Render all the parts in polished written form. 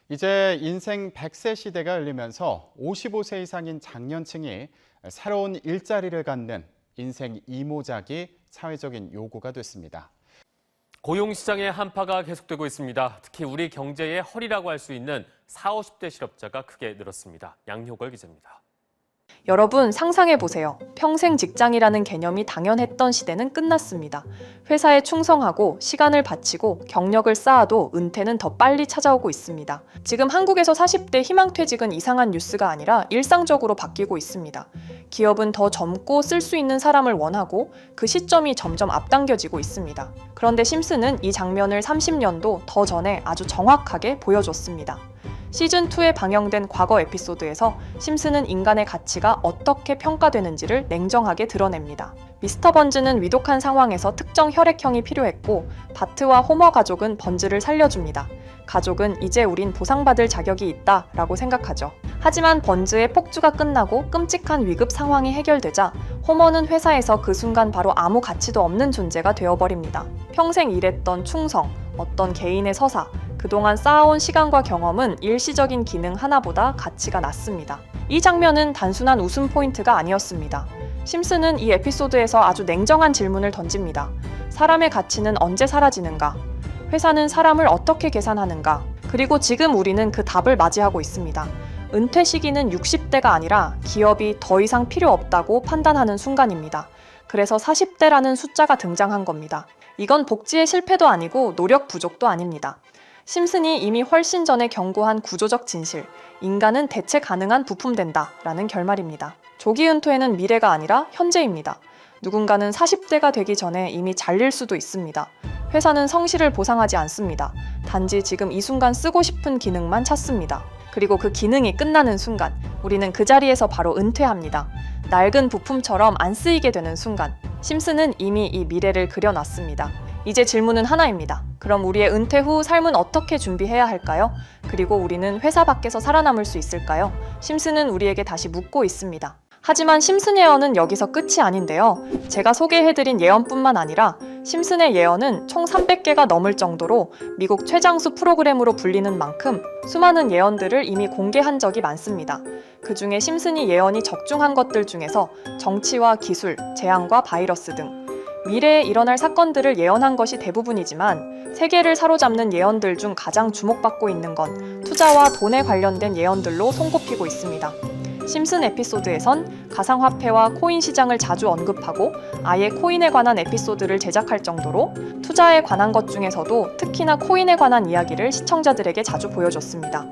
이제 인생 100세 시대가 열리면서 55세 이상인 장년층이 새로운 일자리를 갖는 인생 이모작이 사회적인 요구가 됐습니다. 고용시장의 한파가 계속되고 있습니다. 특히 우리 경제의 허리라고 할 수 있는 40, 50대 실업자가 크게 늘었습니다. 양효걸 기자입니다. 여러분 상상해보세요. 평생 직장이라는 개념이 당연했던 시대는 끝났습니다. 회사에 충성하고 시간을 바치고 경력을 쌓아도 은퇴는 더 빨리 찾아오고 있습니다. 지금 한국에서 40대 희망퇴직은 이상한 뉴스가 아니라 일상적으로 바뀌고 있습니다. 기업은 더 젊고 쓸 수 있는 사람을 원하고 그 시점이 점점 앞당겨지고 있습니다. 그런데 심슨은 이 장면을 30년도 더 전에 아주 정확하게 보여줬습니다. 시즌2에 방영된 과거 에피소드에서 심슨은 인간의 가치가 어떻게 평가되는지를 냉정하게 드러냅니다. 미스터 번즈는 위독한 상황에서 특정 혈액형이 필요했고 바트와 호머 가족은 번즈를 살려줍니다. 가족은 이제 우린 보상받을 자격이 있다 라고 생각하죠. 하지만 번즈의 폭주가 끝나고 끔찍한 위급 상황이 해결되자 호머는 회사에서 그 순간 바로 아무 가치도 없는 존재가 되어버립니다. 평생 일했던 충성, 어떤 개인의 서사, 그동안 쌓아온 시간과 경험은 일시적인 기능 하나보다 가치가 낮습니다. 이 장면은 단순한 웃음 포인트가 아니었습니다. 심슨은 이 에피소드에서 아주 냉정한 질문을 던집니다. 사람의 가치는 언제 사라지는가? 회사는 사람을 어떻게 계산하는가? 그리고 지금 우리는 그 답을 맞이하고 있습니다. 은퇴 시기는 60대가 아니라 기업이 더 이상 필요 없다고 판단하는 순간입니다. 그래서 40대라는 숫자가 등장한 겁니다. 이건 복지의 실패도 아니고 노력 부족도 아닙니다. 심슨이 이미 훨씬 전에 경고한 구조적 진실, 인간은 대체 가능한 부품된다 라는 결말입니다. 조기 은퇴는 미래가 아니라 현재입니다. 누군가는 40대가 되기 전에 이미 잘릴 수도 있습니다. 회사는 성실을 보상하지 않습니다. 단지 지금 이 순간 쓰고 싶은 기능만 찾습니다. 그리고 그 기능이 끝나는 순간, 우리는 그 자리에서 바로 은퇴합니다. 낡은 부품처럼 안 쓰이게 되는 순간, 심슨은 이미 이 미래를 그려놨습니다. 이제 질문은 하나입니다. 그럼 우리의 은퇴 후 삶은 어떻게 준비해야 할까요? 그리고 우리는 회사 밖에서 살아남을 수 있을까요? 심슨은 우리에게 다시 묻고 있습니다. 하지만 심슨 예언은 여기서 끝이 아닌데요. 제가 소개해드린 예언뿐만 아니라 심슨의 예언은 총 300개가 넘을 정도로 미국 최장수 프로그램으로 불리는 만큼 수많은 예언들을 이미 공개한 적이 많습니다. 그 중에 심슨이 예언이 적중한 것들 중에서 정치와 기술, 재앙과 바이러스 등 미래에 일어날 사건들을 예언한 것이 대부분이지만 세계를 사로잡는 예언들 중 가장 주목받고 있는 건 투자와 돈에 관련된 예언들로 손꼽히고 있습니다. 심슨 에피소드에선 가상화폐와 코인 시장을 자주 언급하고 아예 코인에 관한 에피소드를 제작할 정도로 투자에 관한 것 중에서도 특히나 코인에 관한 이야기를 시청자들에게 자주 보여줬습니다.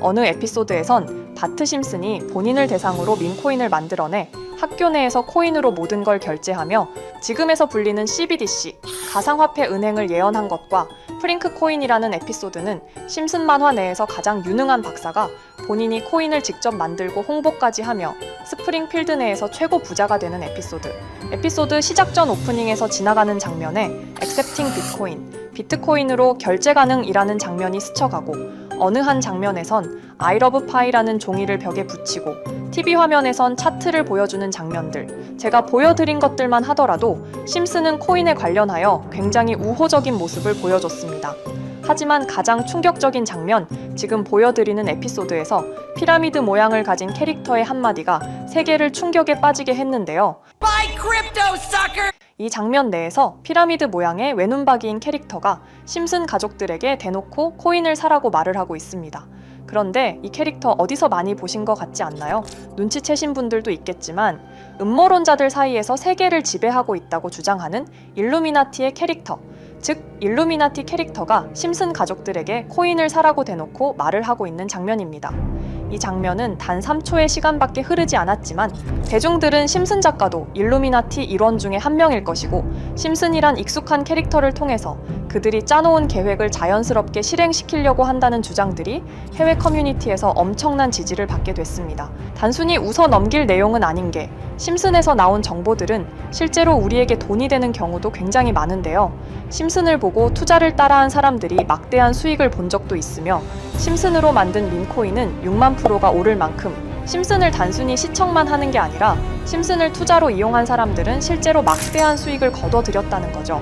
어느 에피소드에선 바트 심슨이 본인을 대상으로 밈코인을 만들어내 학교 내에서 코인으로 모든 걸 결제하며 지금에서 불리는 CBDC, 가상화폐 은행을 예언한 것과 프링크 코인이라는 에피소드는 심슨 만화 내에서 가장 유능한 박사가 본인이 코인을 직접 만들고 홍보까지 하며 스프링필드 내에서 최고 부자가 되는 에피소드 시작 전 오프닝에서 지나가는 장면에 Accepting Bitcoin, 비트코인으로 결제 가능이라는 장면이 스쳐가고 어느 한 장면에선 I love pie라는 종이를 벽에 붙이고 TV 화면에선 차트를 보여주는 장면들, 제가 보여드린 것들만 하더라도 심슨은 코인에 관련하여 굉장히 우호적인 모습을 보여줬습니다. 하지만 가장 충격적인 장면, 지금 보여드리는 에피소드에서 피라미드 모양을 가진 캐릭터의 한마디가 세계를 충격에 빠지게 했는데요. Buy crypto, sucker! 이 장면 내에서 피라미드 모양의 외눈박이인 캐릭터가 심슨 가족들에게 대놓고 코인을 사라고 말을 하고 있습니다. 그런데 이 캐릭터 어디서 많이 보신 것 같지 않나요? 눈치채신 분들도 있겠지만 음모론자들 사이에서 세계를 지배하고 있다고 주장하는 일루미나티의 캐릭터, 즉 일루미나티 캐릭터가 심슨 가족들에게 코인을 사라고 대놓고 말을 하고 있는 장면입니다. 이 장면은 단 3초의 시간밖에 흐르지 않았지만 대중들은 심슨 작가도 일루미나티 일원 중에 한 명일 것이고 심슨이란 익숙한 캐릭터를 통해서 그들이 짜놓은 계획을 자연스럽게 실행시키려고 한다는 주장들이 해외 커뮤니티에서 엄청난 지지를 받게 됐습니다. 단순히 웃어 넘길 내용은 아닌 게 심슨에서 나온 정보들은 실제로 우리에게 돈이 되는 경우도 굉장히 많은데요. 심슨을 보고 투자를 따라한 사람들이 막대한 수익을 본 적도 있으며 심슨으로 만든 밈코인은 6만 프로가 오를 만큼 심슨을 단순히 시청만 하는 게 아니라 심슨을 투자로 이용한 사람들은 실제로 막대한 수익을 거둬들였다는 거죠.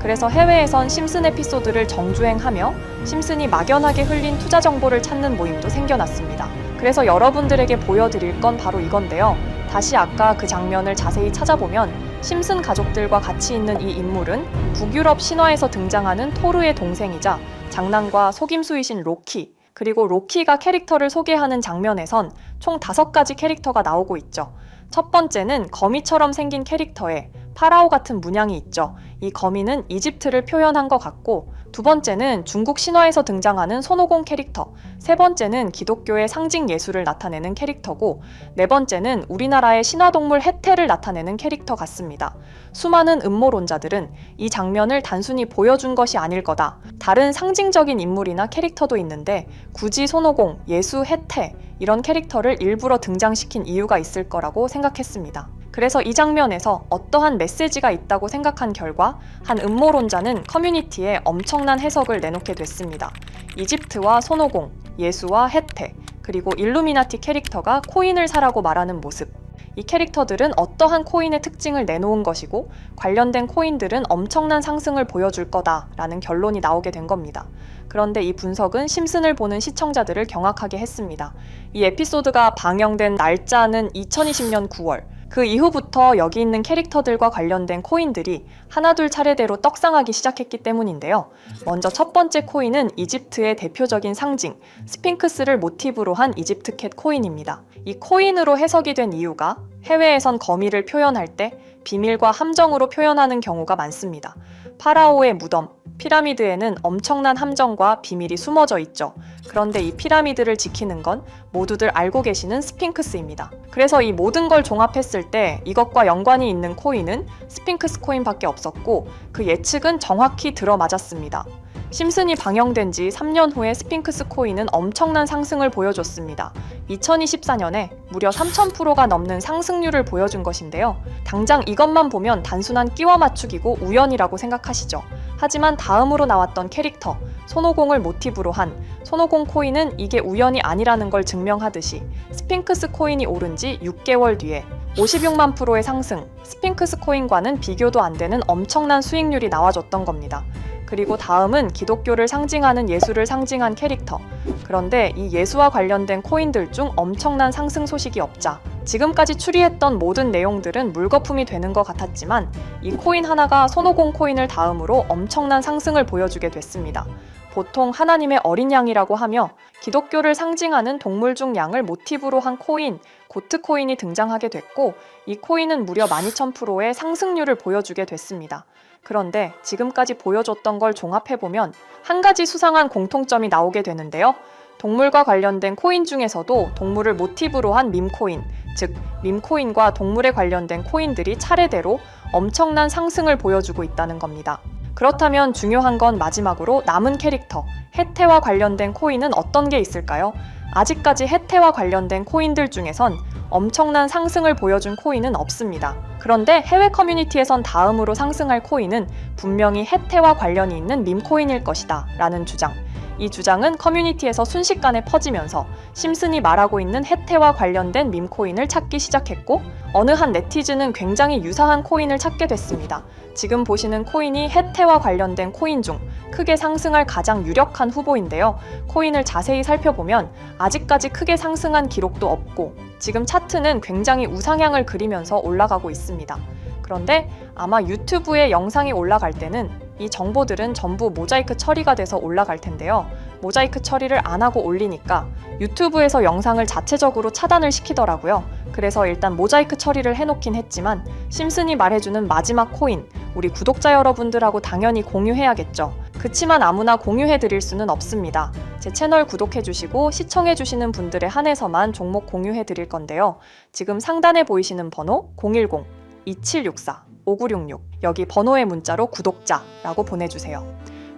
그래서 해외에선 심슨 에피소드를 정주행하며 심슨이 막연하게 흘린 투자 정보를 찾는 모임도 생겨났습니다. 그래서 여러분들에게 보여드릴 건 바로 이건데요. 다시 아까 그 장면을 자세히 찾아보면 심슨 가족들과 같이 있는 이 인물은 북유럽 신화에서 등장하는 토르의 동생이자 장난과 속임수이신 로키, 그리고 로키가 캐릭터를 소개하는 장면에선 총 5가지 캐릭터가 나오고 있죠. 첫 번째는 거미처럼 생긴 캐릭터에 파라오 같은 문양이 있죠. 이 거미는 이집트를 표현한 것 같고, 두 번째는 중국 신화에서 등장하는 손오공 캐릭터, 세 번째는 기독교의 상징 예술을 나타내는 캐릭터고, 네 번째는 우리나라의 신화동물 해태를 나타내는 캐릭터 같습니다. 수많은 음모론자들은 이 장면을 단순히 보여준 것이 아닐 거다, 다른 상징적인 인물이나 캐릭터도 있는데 굳이 손오공, 예수, 해태 이런 캐릭터를 일부러 등장시킨 이유가 있을 거라고 생각했습니다. 그래서 이 장면에서 어떠한 메시지가 있다고 생각한 결과 한 음모론자는 커뮤니티에 엄청난 해석을 내놓게 됐습니다. 이집트와 손오공, 예수와 해태, 그리고 일루미나티 캐릭터가 코인을 사라고 말하는 모습. 이 캐릭터들은 어떠한 코인의 특징을 내놓은 것이고 관련된 코인들은 엄청난 상승을 보여줄 거다라는 결론이 나오게 된 겁니다. 그런데 이 분석은 심슨을 보는 시청자들을 경악하게 했습니다. 이 에피소드가 방영된 날짜는 2020년 9월. 그 이후부터 여기 있는 캐릭터들과 관련된 코인들이 하나둘 차례대로 떡상하기 시작했기 때문인데요. 먼저 첫 번째 코인은 이집트의 대표적인 상징, 스핑크스를 모티브로 한 이집트 캣 코인입니다. 이 코인으로 해석이 된 이유가 해외에선 거미를 표현할 때 비밀과 함정으로 표현하는 경우가 많습니다. 파라오의 무덤, 피라미드에는 엄청난 함정과 비밀이 숨어져 있죠. 그런데 이 피라미드를 지키는 건 모두들 알고 계시는 스핑크스입니다. 그래서 이 모든 걸 종합했을 때 이것과 연관이 있는 코인은 스핑크스 코인밖에 없었고, 그 예측은 정확히 들어맞았습니다. 심슨이 방영된 지 3년 후에 스핑크스 코인은 엄청난 상승을 보여줬습니다. 2024년에 무려 3000%가 넘는 상승률을 보여준 것인데요. 당장 이것만 보면 단순한 끼워 맞추기고 우연이라고 생각하시죠. 하지만 다음으로 나왔던 캐릭터, 손오공을 모티브로 한 손오공 코인은 이게 우연이 아니라는 걸 증명하듯이 스핑크스 코인이 오른 지 6개월 뒤에 56만 %의 상승, 스핑크스 코인과는 비교도 안 되는 엄청난 수익률이 나와줬던 겁니다. 그리고 다음은 기독교를 상징하는 예수를 상징한 캐릭터. 그런데 이 예수와 관련된 코인들 중 엄청난 상승 소식이 없자 지금까지 추리했던 모든 내용들은 물거품이 되는 것 같았지만 이 코인 하나가 손오공 코인을 다음으로 엄청난 상승을 보여주게 됐습니다. 보통 하나님의 어린 양이라고 하며 기독교를 상징하는 동물 중 양을 모티브로 한 코인, 고트 코인이 등장하게 됐고, 이 코인은 무려 12000%의 상승률을 보여주게 됐습니다. 그런데 지금까지 보여줬던 걸 종합해보면 한 가지 수상한 공통점이 나오게 되는데요. 동물과 관련된 코인 중에서도 동물을 모티브로 한 밈코인, 즉 밈코인과 동물에 관련된 코인들이 차례대로 엄청난 상승을 보여주고 있다는 겁니다. 그렇다면 중요한 건 마지막으로 남은 캐릭터, 해태와 관련된 코인은 어떤 게 있을까요? 아직까지 해태와 관련된 코인들 중에선 엄청난 상승을 보여준 코인은 없습니다. 그런데 해외 커뮤니티에선 다음으로 상승할 코인은 분명히 해태와 관련이 있는 밈코인일 것이다 라는 주장. 이 주장은 커뮤니티에서 순식간에 퍼지면서 심슨이 말하고 있는 해태와 관련된 밈코인을 찾기 시작했고, 어느 한 네티즌은 굉장히 유사한 코인을 찾게 됐습니다. 지금 보시는 코인이 해태와 관련된 코인 중 크게 상승할 가장 유력한 후보인데요. 코인을 자세히 살펴보면 아직까지 크게 상승한 기록도 없고 지금 차트는 굉장히 우상향을 그리면서 올라가고 있습니다. 그런데 아마 유튜브에 영상이 올라갈 때는 이 정보들은 전부 모자이크 처리가 돼서 올라갈 텐데요. 모자이크 처리를 안 하고 올리니까 유튜브에서 영상을 자체적으로 차단을 시키더라고요. 그래서 일단 모자이크 처리를 해놓긴 했지만 심슨이 말해주는 마지막 코인, 우리 구독자 여러분들하고 당연히 공유해야겠죠. 그치만 아무나 공유해드릴 수는 없습니다. 제 채널 구독해주시고 시청해주시는 분들에 한해서만 종목 공유해드릴 건데요. 지금 상단에 보이시는 번호 010-2764-5966 여기 번호의 문자로 구독자라고 보내주세요.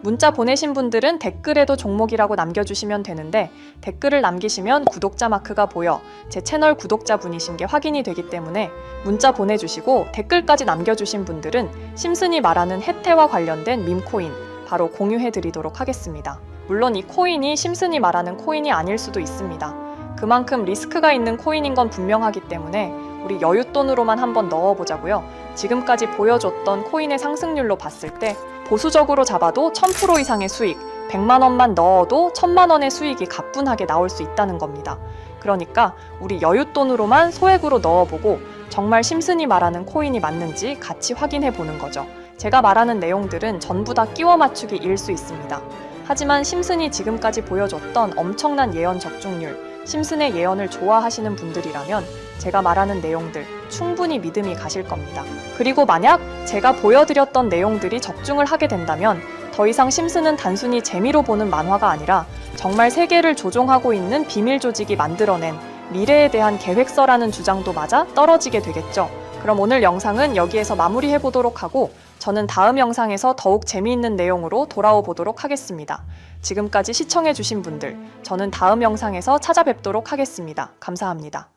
문자 보내신 분들은 댓글에도 종목이라고 남겨주시면 되는데 댓글을 남기시면 구독자 마크가 보여 제 채널 구독자분이신 게 확인이 되기 때문에 문자 보내주시고 댓글까지 남겨주신 분들은 심슨이 말하는 해태와 관련된 밈코인 바로 공유해드리도록 하겠습니다. 물론 이 코인이 심슨이 말하는 코인이 아닐 수도 있습니다. 그만큼 리스크가 있는 코인인 건 분명하기 때문에 우리 여윳돈으로만 한번 넣어보자고요. 지금까지 보여줬던 코인의 상승률로 봤을 때 보수적으로 잡아도 1000% 이상의 수익, 100만 원만 넣어도 1000만 원의 수익이 가뿐하게 나올 수 있다는 겁니다. 그러니까 우리 여윳돈으로만 소액으로 넣어보고 정말 심슨이 말하는 코인이 맞는지 같이 확인해 보는 거죠. 제가 말하는 내용들은 전부 다 끼워 맞추기일 수 있습니다. 하지만 심슨이 지금까지 보여줬던 엄청난 예언 적중률, 심슨의 예언을 좋아하시는 분들이라면 제가 말하는 내용들 충분히 믿음이 가실 겁니다. 그리고 만약 제가 보여드렸던 내용들이 적중을 하게 된다면 더 이상 심슨은 단순히 재미로 보는 만화가 아니라 정말 세계를 조종하고 있는 비밀 조직이 만들어낸 미래에 대한 계획서라는 주장도 맞아 떨어지게 되겠죠. 그럼 오늘 영상은 여기에서 마무리해 보도록 하고 저는 다음 영상에서 더욱 재미있는 내용으로 돌아오 보도록 하겠습니다. 지금까지 시청해 주신 분들, 저는 다음 영상에서 찾아뵙도록 하겠습니다. 감사합니다.